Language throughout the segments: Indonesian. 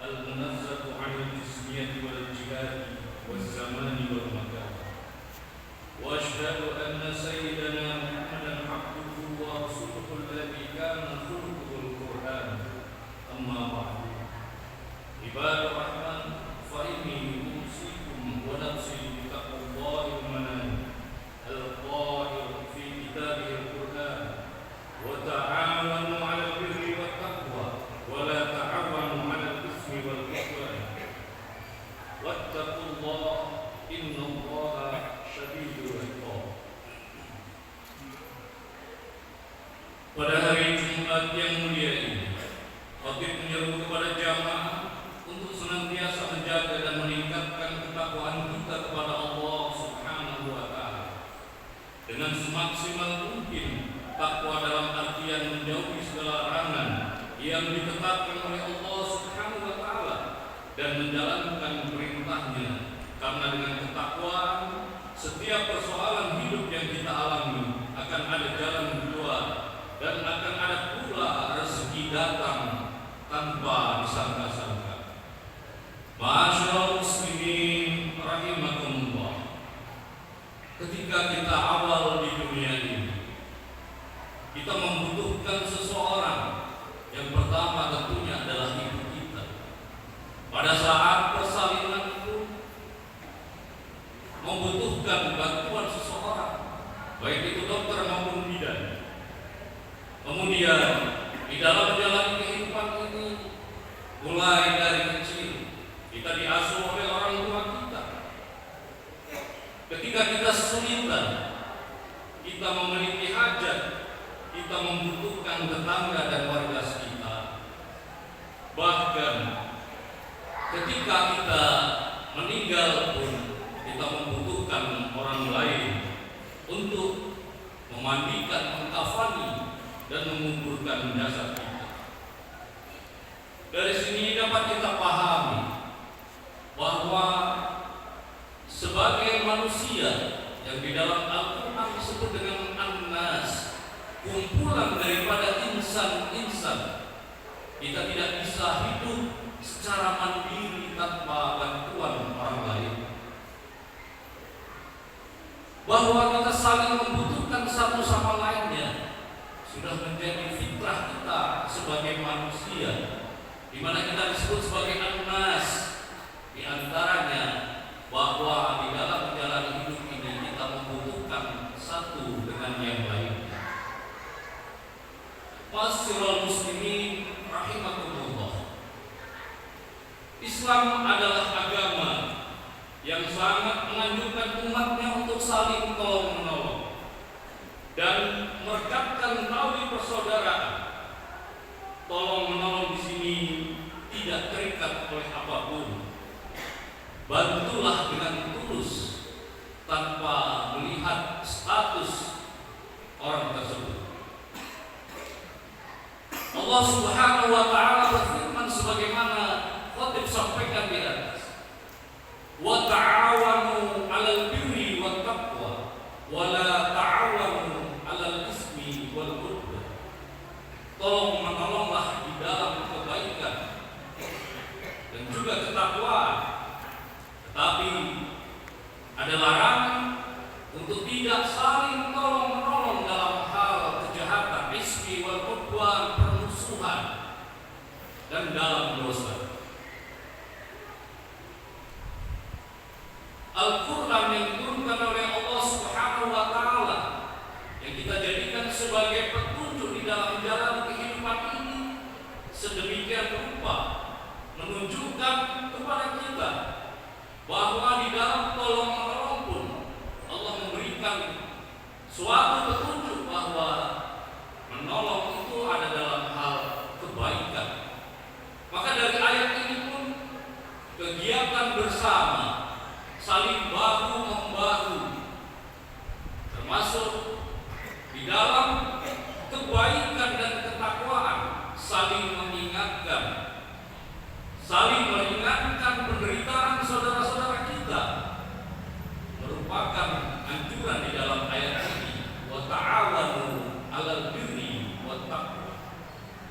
المنزه عن الجسمية والجهاد والزمان والمكان. وأشهد أن سيدنا محمدا عبده ورسوله الذي كان خلقه القرآن. أما بعد، عباد الرحمن، فإني أوصيكم ونفسي بتقوى الله المنان القائل في كتابه القرآن: وتعاونوا على البر والتقوى ولا تعاونوا على الإثم والعدوان واتقوا الله إن الله شديد العقاب. Pada hari Jumat yang mulia ini, khatib menyeru kepada jamaah untuk senantiasa menjaga dan meningkatkan ketakwaan kita kepada Allah Subhanahu wa Ta'ala dengan semaksimal mungkin. Takwa dalam artian menjauhi segala larangan yang ditetapkan oleh Allah Subhanahu wa Ta'ala dan menjalankan perintahnya. Karena dengan ketakwaan, setiap persoalan hidup yang kita alami akan ada jalan keluar dan akan ada pula rezeki datang tanpa disangka-sangka. Ma'asyiral muslimin rahimakumullah. Ketika kita awal di dunia ini, kita membutuhkan seseorang. Yang pertama tentunya adalah ibu kita. Pada saat persalinan itu membutuhkan bantuan seseorang, baik itu dokter maupun bidan. Kemudian di dalam menjalani kehidupan ini, mulai dari kecil kita diasuh oleh orang tua kita. Ketika kita kesulitan, kita memiliki hajat, kita membutuhkan tetangga dan warga sekitar. Bahkan ketika kita meninggal pun kita membutuhkan orang lain untuk memandikan, mengkafani dan menguburkan jasad kita. Dari sini dapat kita pahami bahwa sebagai manusia yang di dalam Al-Quran disebut dengan An-Nas, kumpulan daripada insan-insan, kita tidak bisa hidup secara mandiri tanpa bantuan orang lain. Bahwa kita saling membutuhkan satu sama lainnya sudah menjadi fitrah kita sebagai manusia, di mana kita disebut sebagai An-Nas. Di antaranya bahwa di dalam menjalani hidup ini kita membutuhkan satu dengan yang lain. Ma'asyiral muslimin rahimakumullah. Islam adalah agama yang sangat menganjurkan umatnya untuk saling tolong-menolong dan merekatkan tali persaudaraan. Tolong-menolong di sini tidak terikat oleh apapun. Bantulah dengan tulus tanpa melihat status orang tersebut. Allah Subhanahu wa Ta'ala berfirman sebagaimana khatib sampaikan di atas: wa ta'awanu 'alal birri wat taqwa wa la ta'awanu 'alal ismi wal 'udwan. Tolong menolonglah di dalam kebaikan dan juga ketakwaan, tetapi ada larangan untuk tidak saling tolong-menolong dalam hal kejahatan, ismi wal 'udwan, dan dalam dosa. Al-Quran yang diturunkan oleh Allah Subhanahu wa Ta'ala, yang kita jadikan sebagai petunjuk di dalam jalan kehidupan ini, sedemikian rupa menunjukkan kepada kita bahwa di dalam tolong-menolong pun Allah memberikan suatu petunjuk bahwa menolong itu ada dalam hal kebaikan. Maka dari ayat ini pun kegiatan bersama, saling bahu-membahu, termasuk di dalam kebaikan dan ketakwaan, saling mengingatkan, saling meringankan penderitaan saudara-saudara kita, merupakan anjuran di dalam ayat ini. Wa ta'awanu 'alal birri wat taqwa.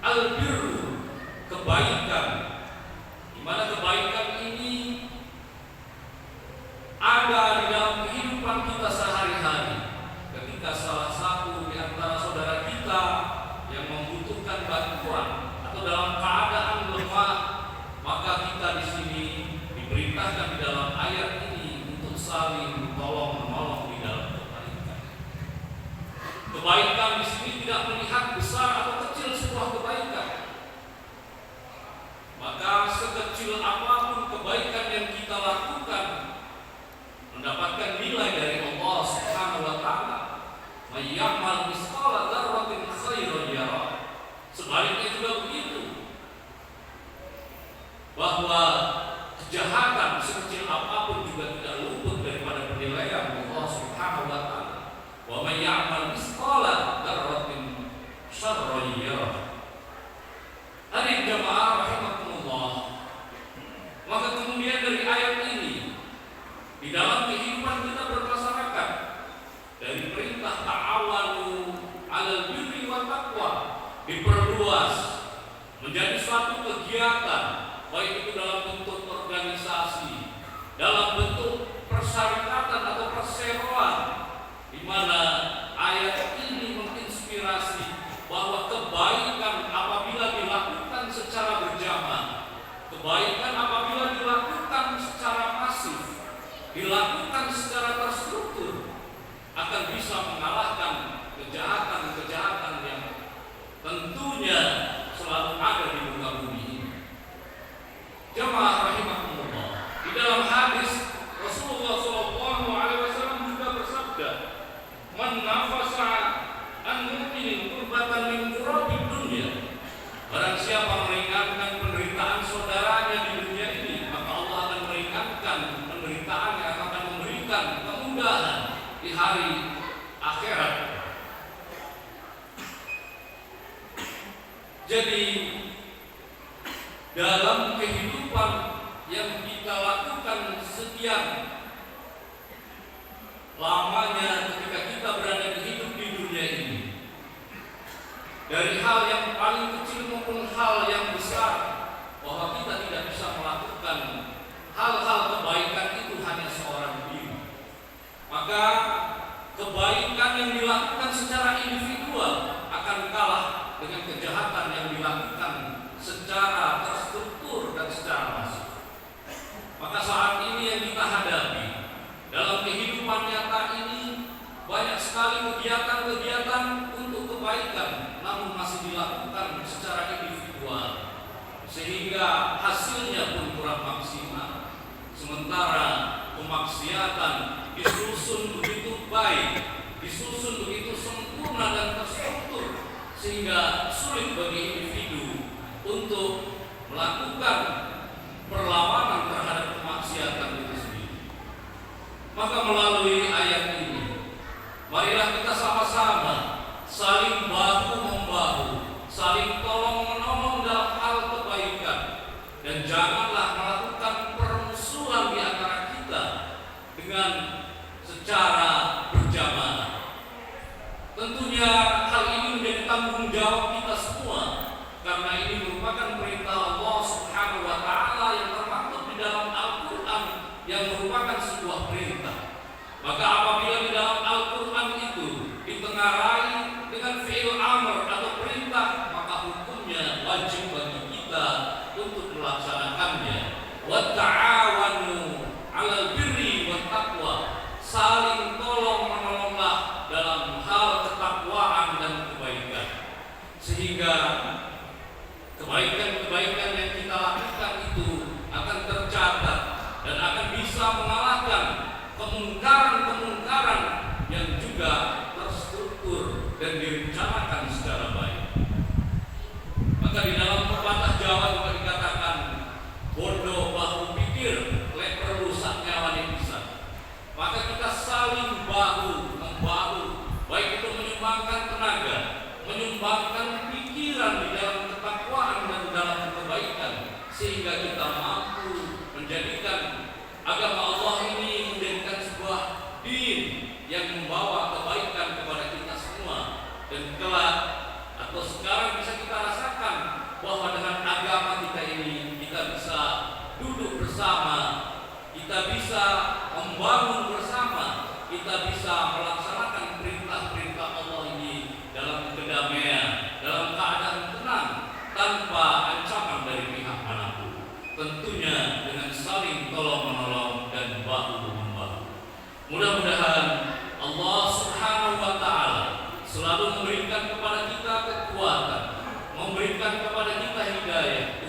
Al-birru, kebaikan, di sekecil apapun kebaikan yang kita lakukan mendapatkan nilai dari Allah Subhanahu wa taala. May ya'mal mithqala dzarratin khairan yarah. Sebaliknya juga begitu, bahwa kejahatan sekecil apapun juga tidak luput daripada penilaian Allah Subhanahu wa taala. Wa may ya'mal mithqala dzarratin syarran yarah. Hadirin jamaah rahimakumullah. Maka kemudian dari ayat ini di dalam kehidupan kita bermasyarakat, dari perintah ta'awanu 'alal birri wat taqwa diperluas menjadi suatu kegiatan, baik itu dalam bentuk organisasi, dalam bentuk persyarikatan atau perseroan, di mana ayat ini menginspirasi bahwa kebaikan apabila dilakukan secara berjamaah, kebaikan apabila dilakukan secara masif, dilakukan secara terstruktur, akan bisa mengalahkan kejahatan-kejahatan yang tentunya selalu ada di muka bumi ini. Jamaah rahimahumullah, di dalam hadis Rasulullah SAW juga bersabda, "Man nafasa an mu'minin kurbatan min kurabi dunya." Barang siapa meringankan penderitaan saudaranya di dunia ini, maka Allah akan meringankan penderitaan yang akan memberikan kemudahan di hari akhirat. Jadi dalam kehidupan yang kita lakukan sekian lamanya ketika kita berada di hidup di dunia ini, dari hal yang paling kecil maupun hal yang besar, bahwa kita tidak bisa melakukan hal-hal kebaikan itu hanya seorang diri. Maka kebaikan yang dilakukan secara individual akan kalah dengan kejahatan yang dilakukan secara terstruktur dan secara masif. Maka saat ini yang kita hadapi dalam kehidupan nyata ini, banyak sekali kegiatan-kegiatan untuk kebaikan, namun masih dilakukan secara individual, sehingga hasilnya pun kurang maksimal. Sementara kemaksiatan disusun begitu baik, disusun begitu sempurna dan terstruktur, sehingga sulit bagi individu untuk melakukan perlawanan terhadap kemaksiatan itu sendiri. Maka melalui ayat ini, marilah kita sama-sama saling bahu-membahu, saling tolong-menolong dalam hal kebaikan, dan janganlah melakukan permusuhan di antara kita dengan secara berjamaah. Tentunya hal ini menjadi tanggung jawab kita semua, karena ini merupakan perintah Allah Subhanahu wa taala yang termaktub di dalam Al-Qur'an, yang merupakan sebuah perintah. Maka apabila di dalam Al-Qur'an itu ditengarai dengan fi'il amr atau perintah, maka hukumnya wajib bagi kita untuk melaksanakannya. Wa ta'awanu 'alal birri wat taqwa, saling tolong-menolonglah dalam hal ketakwaan dan kebaikan, sehingga kebaikan-kebaikan yang kita lakukan itu akan tercatat dan akan bisa mengalahkan kemungkaran-kemungkaran yang juga terstruktur dan direncanakan secara baik. Maka di dalam pepatah Jawa juga dikatakan, bodoh bahu pikir, lek perlu sak nyawane bisa. Maka kita saling bahu-membahu, baik itu menyumbangkan tenaga, menyumbangkan pikiran di dalam ketakwaan dan dalam kebaikan, sehingga kita mampu menjadikan agama Allah ini menjadikan sebuah din yang membawa kebaikan kepada kita semua. Dan kelak atau sekarang bisa kita rasakan bahwa dengan agama kita ini kita bisa duduk bersama, kita bisa membangun bersama, kita bisa melaksanakan perintah-perintah Allah ini dalam kedamaian, dalam keadaan tenang, tanpa ancaman dari pihak manapun. Tentunya dengan saling tolong-menolong dan bahu-membahu. Mudah-mudahan Allah Subhanahu wa taala selalu memberikan kepada kita kekuatan, memberikan kepada kita hidayah,